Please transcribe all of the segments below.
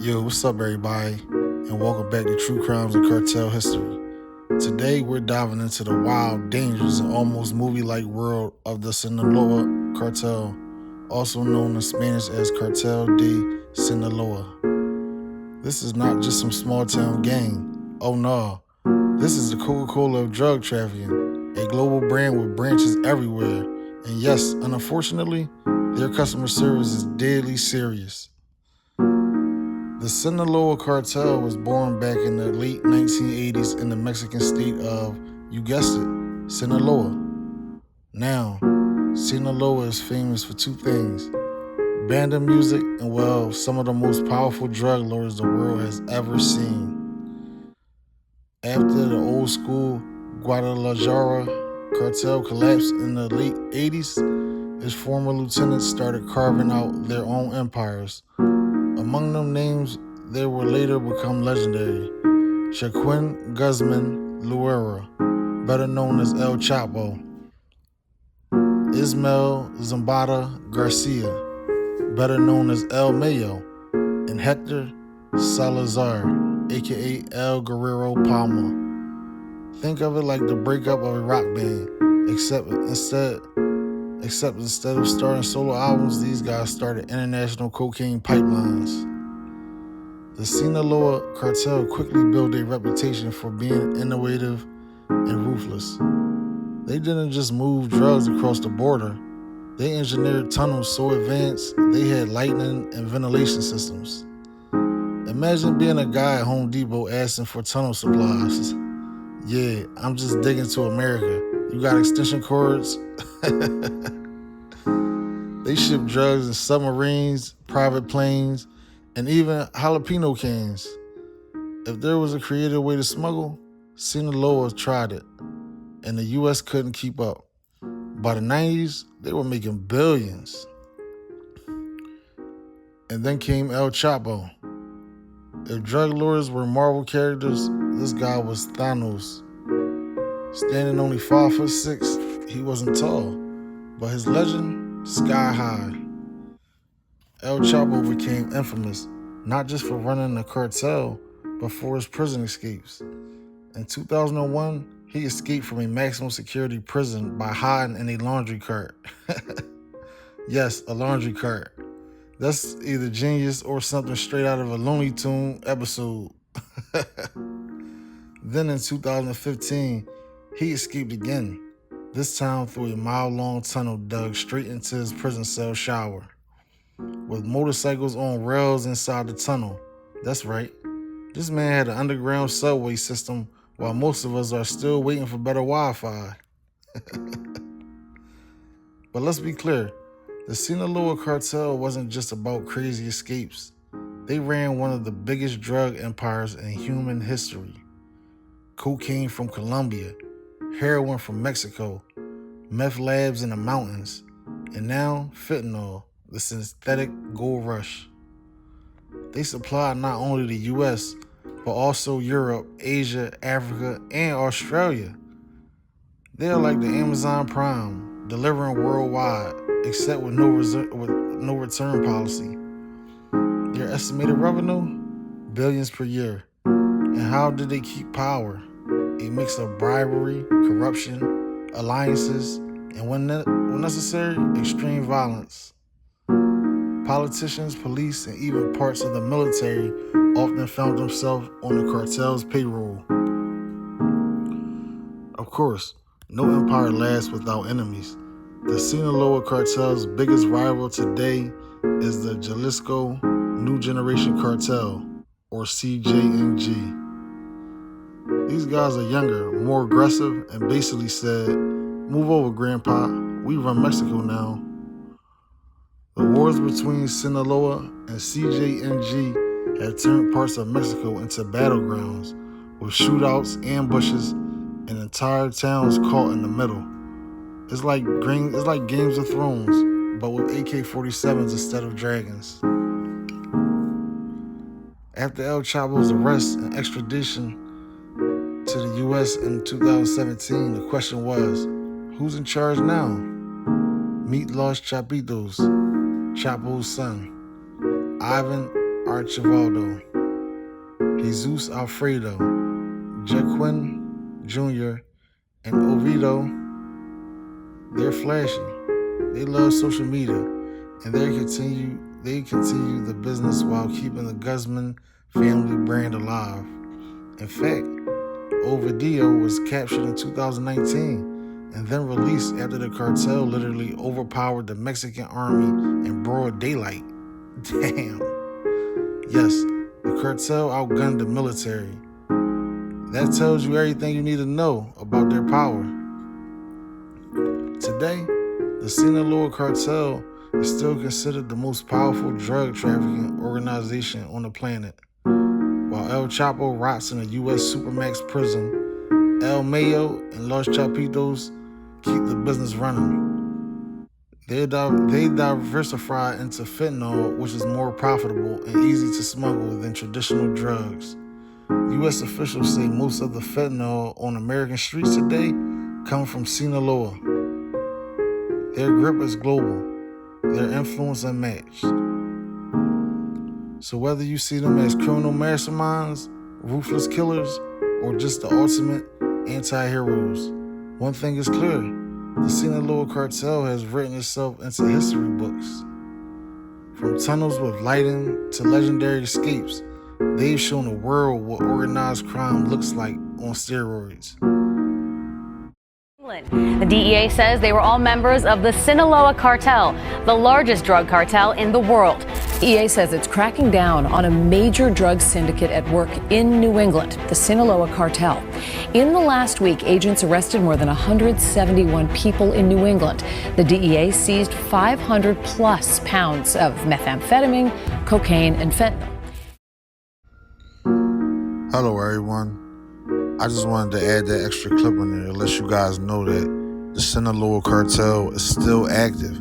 Yo, what's up, everybody? And welcome back to True Crimes and Cartel History. Today, we're diving into the wild, dangerous, and almost movie-like world of the Sinaloa Cartel, also known in Spanish as Cartel de Sinaloa. This is not just some small-town gang. Oh no, this is the Coca-Cola of drug trafficking, a global brand with branches everywhere. And yes, unfortunately, their customer service is deadly serious. The Sinaloa Cartel was born back in the late 1980s in the Mexican state of, you guessed it, Sinaloa. Now, Sinaloa is famous for two things: banda music and, well, some of the most powerful drug lords the world has ever seen. After the old school Guadalajara cartel collapsed in the late 80s, its former lieutenants started carving out their own empires. Among them names that would later become legendary: Joaquín Guzmán Luera, better known as El Chapo; Ismael Zambada Garcia, better known as El Mayo; and Hector Salazar, aka El Guerrero Palma. Think of it like the breakup of a rock band, except instead of starting solo albums, these guys started international cocaine pipelines. The Sinaloa Cartel quickly built a reputation for being innovative and ruthless. They didn't just move drugs across the border. They engineered tunnels so advanced they had lightning and ventilation systems. Imagine being a guy at Home Depot asking for tunnel supplies. Yeah, I'm just digging to America. You got extension cords? They ship drugs in submarines, private planes, and even jalapeno cans. If there was a creative way to smuggle, Sinaloa tried it, and the U.S. couldn't keep up. By the 90s, they were making billions. And then came El Chapo. If drug lords were Marvel characters, this guy was Thanos. Standing only 5'6", he wasn't tall, but his legend, sky high. El Chapo became infamous, not just for running the cartel, but for his prison escapes. In 2001, he escaped from a maximum security prison by hiding in a laundry cart. Yes, a laundry cart. That's either genius or something straight out of a Looney Tune episode. Then in 2015, he escaped again, this time through a mile-long tunnel dug straight into his prison cell shower, with motorcycles on rails inside the tunnel. That's right, this man had an underground subway system while most of us are still waiting for better Wi-Fi. But let's be clear, the Sinaloa Cartel wasn't just about crazy escapes. They ran one of the biggest drug empires in human history. Cocaine from Colombia, heroin from Mexico, meth labs in the mountains, and now fentanyl, the synthetic gold rush. They supplied not only the US, but also Europe, Asia, Africa, and Australia. They are like the Amazon Prime, delivering worldwide, except with no return policy. Their estimated revenue? Billions per year. And how did they keep power? A mix of bribery, corruption, alliances, and when necessary, extreme violence. Politicians, police, and even parts of the military often found themselves on the cartel's payroll. Of course, no empire lasts without enemies. The Sinaloa Cartel's biggest rival today is the Jalisco New Generation Cartel, or CJNG. These guys are younger, more aggressive, and basically said, "Move over, Grandpa, we run Mexico now." The wars between Sinaloa and CJNG have turned parts of Mexico into battlegrounds, with shootouts, ambushes, and entire towns caught in the middle. It's like Games of Thrones, but with AK-47s instead of dragons. After El Chapo's arrest and extradition to the U.S. in 2017, the question was, who's in charge now? Meet Los Chapitos, Chapo's son, Ivan Archivaldo, Jesus Alfredo, Joaquín Jr., and Oviedo. They're flashy. They love social media, and they continue the business while keeping the Guzmán family brand alive. In fact, Ovidio was captured in 2019 and then released after the cartel literally overpowered the Mexican army in broad daylight. Damn. Yes, the cartel outgunned the military. That tells you everything you need to know about their power. Today, the Sinaloa Cartel is still considered the most powerful drug trafficking organization on the planet. While El Chapo rots in a U.S. Supermax prison, El Mayo and Los Chapitos keep the business running. They diversify into fentanyl, which is more profitable and easy to smuggle than traditional drugs. U.S. officials say most of the fentanyl on American streets today come from Sinaloa. Their grip is global, their influence unmatched. So whether you see them as criminal masterminds, ruthless killers, or just the ultimate anti-heroes, one thing is clear: the Sinaloa Cartel has written itself into history books. From tunnels with lighting to legendary escapes, they've shown the world what organized crime looks like on steroids. The DEA says they were all members of the Sinaloa Cartel, the largest drug cartel in the world. DEA says it's cracking down on a major drug syndicate at work in New England, the Sinaloa Cartel. In the last week, agents arrested more than 171 people in New England. The DEA seized 500 plus pounds of methamphetamine, cocaine, and fentanyl. Hello, everyone. I just wanted to add that extra clip in there to let you guys know that the Sinaloa Cartel is still active.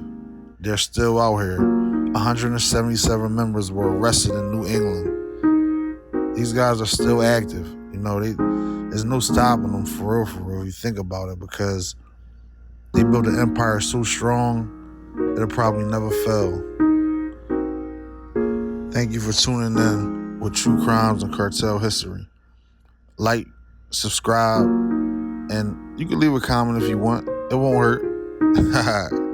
They're still out here. 177 members were arrested in New England. These guys are still active. You know, there's no stopping them for real, you think about it, because they built an empire so strong, it'll probably never fail. Thank you for tuning in with True Crimes and Cartel History. Like, subscribe, and you can leave a comment if you want. It won't hurt.